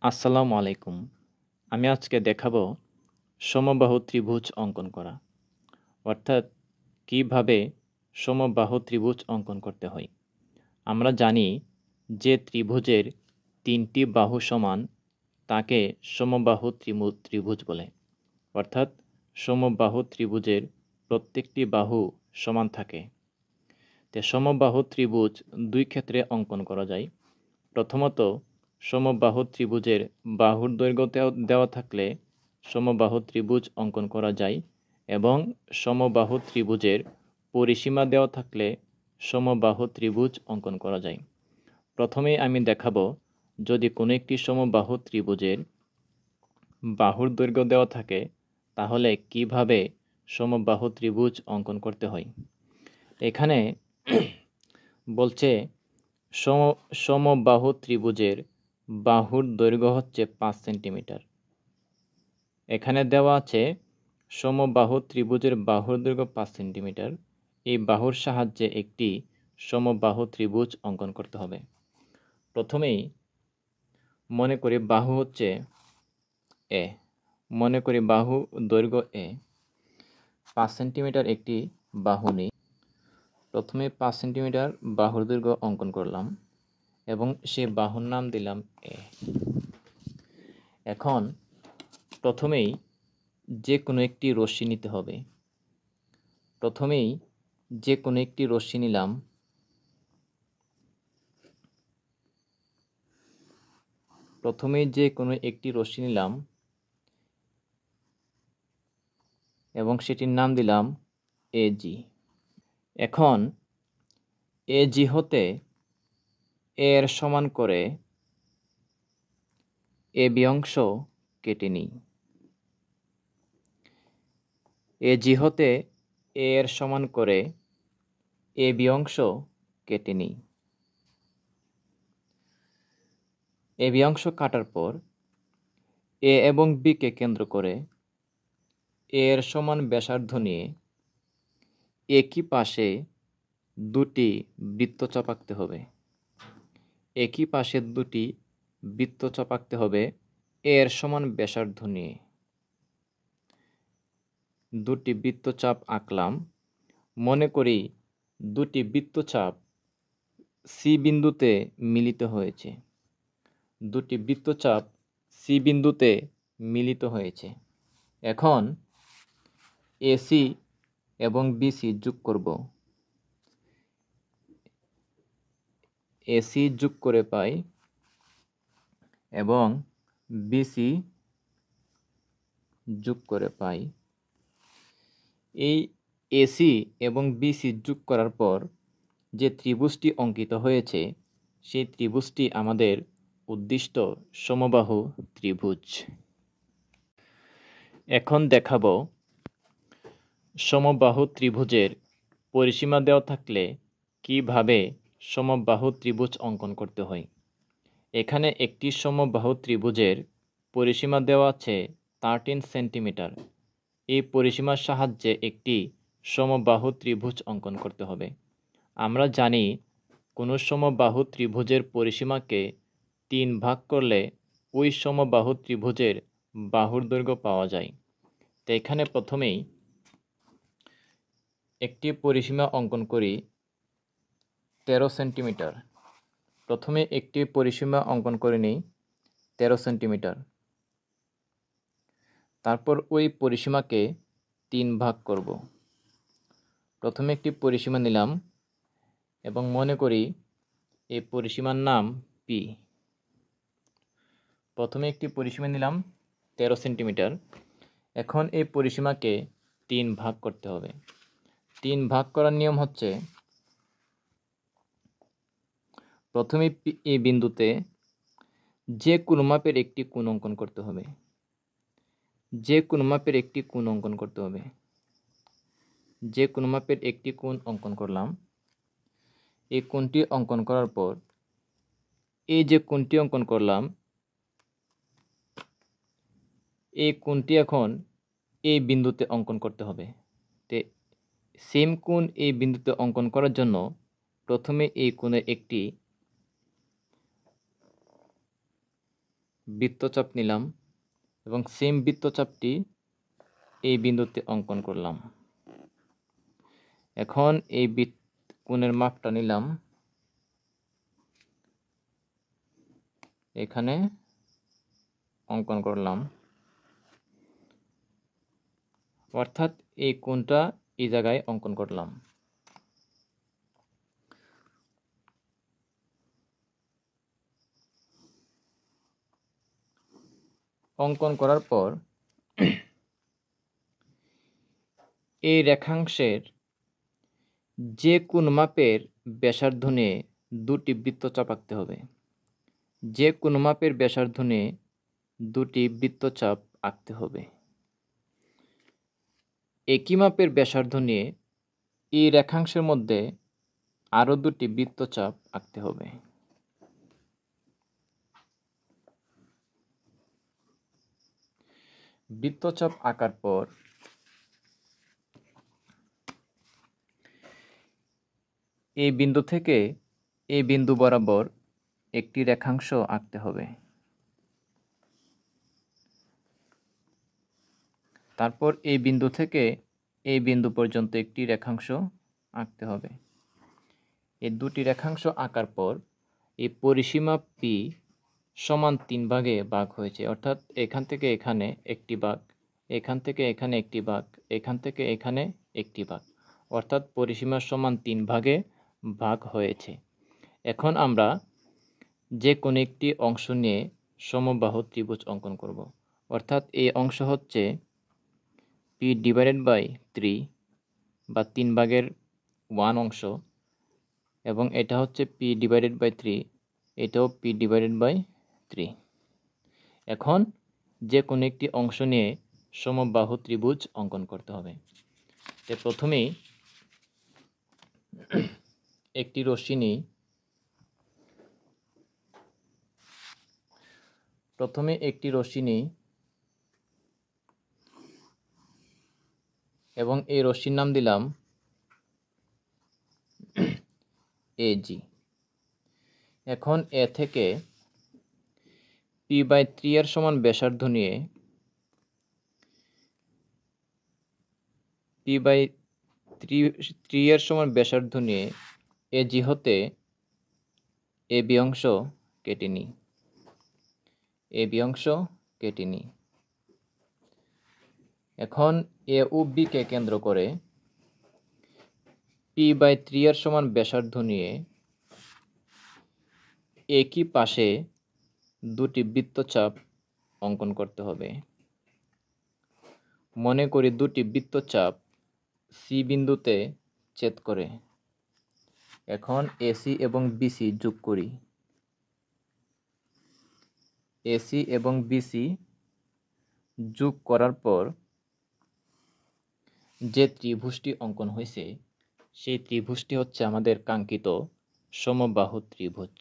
আসসালামু আলাইকুম। আমি আজকে দেখাবো সমবাহু ত্রিভুজ অঙ্কন করা। অর্থাৎ কিভাবে সমবাহু ত্রিভুজ অঙ্কন করতে হয়। আমরা জানি যে ত্রিভুজের ৩টি বাহু সমান তাকে সমবাহু ত্রিভুজ বলে। অর্থাৎ সমবাহু ত্রিভুজের প্রত্যেকটি বাহু সমান থাকে। সমবাহু ত্রিভুজ ২ ক্ষেত্রে অঙ্কন করা যায়। প্রথমত, সমবাহু ত্রিভুজের বাহুর দৈর্ঘ্য দেওয়া থাকলে সমবাহু ত্রিভুজ অঙ্কন করা যায় এবং সমবাহু ত্রিভুজের পরিসীমা দেওয়া থাকলে সমবাহু ত্রিভুজ অঙ্কন করা যায়। প্রথমেই আমি দেখাবো, যদি কোনো একটি সমবাহু ত্রিভুজের বাহুর দৈর্ঘ্য দেওয়া থাকে তাহলে কিভাবে সমবাহু ত্রিভুজ অঙ্কন করতে হয়। এখানে বলছে সমবাহু ত্রিভুজের বাহুর দৈর্ঘ্য হচ্ছে ৫ সেন্টিমিটার। এখানে দেওয়া আছে সমবাহু ত্রিভুজের বাহুর দৈর্ঘ্য ৫ সেন্টিমিটার। এই বাহুর সাহায্যে একটি সমবাহু ত্রিভুজ অঙ্কন করতে হবে। প্রথমেই মনে করি বাহু হচ্ছে এ। মনে করি বাহু দৈর্ঘ্য এ। ৫ সেন্টিমিটার একটি বাহু নিই। প্রথমে ৫ সেন্টিমিটার বাহুর দৈর্ঘ্য অঙ্কন করলাম এবং সে বাহুর নাম দিলাম এ। এখন প্রথমেই যে কোনো একটি রশ্মি নিতে হবে। প্রথমেই যে কোনো একটি রশ্মি নিলাম। এবং সেটির নাম দিলাম এজি। এখন এজি হতে এর সমান করে এবি অংশ কেটে নিই। এজি হতে এর সমান করে এবি অংশ কেটে নিই। এবি অংশ কাটার পর এ এবং বি কে কেন্দ্র করে এর সমান ব্যাসার্ধ নিয়ে একই পাশে দুটি বৃত্তচাপ আঁকতে হবে। একই পাশে দুটি বৃত্তচাপ আঁকতে হবে এর সমান ব্যাসার্ধ নিয়ে। দুটি বৃত্তচাপ আঁকলাম। মনে করি দুটি বৃত্তচাপ সি বিন্দুতে মিলিত হয়েছে। দুটি বৃত্তচাপ সি বিন্দুতে মিলিত হয়েছে। এখন এসি এবং বিসি যোগ করব। এসি যোগ করে পাই এবং বিসি যোগ করে পাই। এই এসি এবং বিসি যোগ করার পর যে ত্রিভুজটি অঙ্কিত হয়েছে সেই ত্রিভুজটি আমাদের উদ্দিষ্ট সমবাহু ত্রিভুজ। এখন দেখাবো সমবাহু ত্রিভুজের পরিসীমা দেওয়া থাকলে কিভাবে সমবাহু ত্রিভুজ অঙ্কন করতে হয়। এখানে একটি সমবাহু ত্রিভুজের পরিসীমা দেওয়া আছে 13 সেন্টিমিটার। এই পরিসীমার সাহায্যে একটি সমবাহু ত্রিভুজ অঙ্কন করতে হবে। আমরা জানি কোনো সমবাহু ত্রিভুজের পরিসীমাকে ৩ ভাগ করলে ওই সমবাহু ত্রিভুজের বাহুর দৈর্ঘ্য পাওয়া যায়। তো এখানে প্রথমেই একটি পরিসীমা অঙ্কন করি 13 সেন্টিমিটার। প্রথমে একটি পরিসীমা অঙ্কন করে নিই 13 সেন্টিমিটার। তারপর ওই পরিসীমাকে ৩ ভাগ করব। প্রথমে একটি পরিসীমা নিলাম এবং মনে করি এই পরিসীমার নাম পি। প্রথমে একটি পরিসীমা নিলাম 13 সেন্টিমিটার। এখন এই পরিসীমাকে ৩ ভাগ করতে হবে। ৩ ভাগ করার নিয়ম হচ্ছে, প্রথমে এই বিন্দুতে যে কোণ মাপের একটি কোণ অঙ্কন করতে হবে। যে কোণ মাপের একটি কোণ অঙ্কন করতে হবে। যে কোণ মাপের একটি কোণ অঙ্কন করলাম। এই কোণটি অঙ্কন করার পর এই যে কোণটি অঙ্কন করলাম এই কোণটি এখন এই বিন্দুতে অঙ্কন করতে হবে। তো সেম কোণ এই বিন্দুতে অঙ্কন করার জন্য প্রথমে এই কোণের একটি বৃত্তচাপ নিলাম এবং সেম বৃত্তচাপটি এই বিন্দুতে অঙ্কন করলাম। এখন এই কোণের মাপটা নিলাম, এখানে অঙ্কন করলাম, অর্থাৎ এই কোণটা এই জায়গায় অঙ্কন করলাম। অঙ্কন করার পর এই রেখাংশের যে কোণ মাপের ব্যাসার্ধ নিয়ে দুটি বৃত্তচাপ আঁকতে হবে। যে কোণ মাপের ব্যাসার্ধ নিয়ে দুটি বৃত্তচাপ আঁকতে হবে। একই মাপের ব্যাসার্ধ নিয়ে এই রেখাংশের মধ্যে আরও দুটি বৃত্তচাপ আঁকতে হবে। বৃত্তচাপ আঁকার পর এই বিন্দু থেকে এই বিন্দু বরাবর একটি রেখাংশ আঁকতে হবে। তারপর এই বিন্দু থেকে এই বিন্দু পর্যন্ত একটি রেখাংশ আঁকতে হবে। এই দুটি রেখাংশ আঁকার পর এই পরিসীমা পি সমান 3 ভাগে ভাগ হয়েছে, অর্থাৎ এখান থেকে এখানে একটি ভাগ, এখান থেকে এখানে একটি ভাগ, এখান থেকে এখানে একটি ভাগ, অর্থাৎ পরিসীমা সমান 3 ভাগে ভাগ হয়েছে। এখন আমরা যে কোনো একটি অংশ নিয়ে সমবাহু ত্রিভুজ অঙ্কন করব। অর্থাৎ এই অংশ হচ্ছে p/3 বা 3 ভাগের 1 অংশ, এবং এটা হচ্ছে p/3, এটাও p/3। এখন যে কোনো একটি অংশ নিয়ে সমবাহু ত্রিভুজ অঙ্কন করতে হবে। তো প্রথমেই একটি রশ্মি নিই। এবং এই রশ্মির নাম দিলাম AG। এখন এ থেকে p/3 এর সমান ব্যাসার্ধ নিয়ে p/3 এর সমান ব্যাসার্ধ নিয়ে AG হতে AB অংশ কেটে নিই। এখন A ও B কে কেন্দ্র করে p/3 এর সমান ব্যাসার্ধ নিয়ে একই পাশে দুটি বৃত্তচাপ অঙ্কন করতে হবে। মনে করি দুটি বৃত্তচাপ C বিন্দুতে ছেদ করে। এখন AC এবং BC যোগ করি। AC এবং BC যোগ করার পর যে ত্রিভুজটি অঙ্কন হয়েছে সেই ত্রিভুজটি হচ্ছে আমাদের কাঙ্ক্ষিত সমবাহু ত্রিভুজ।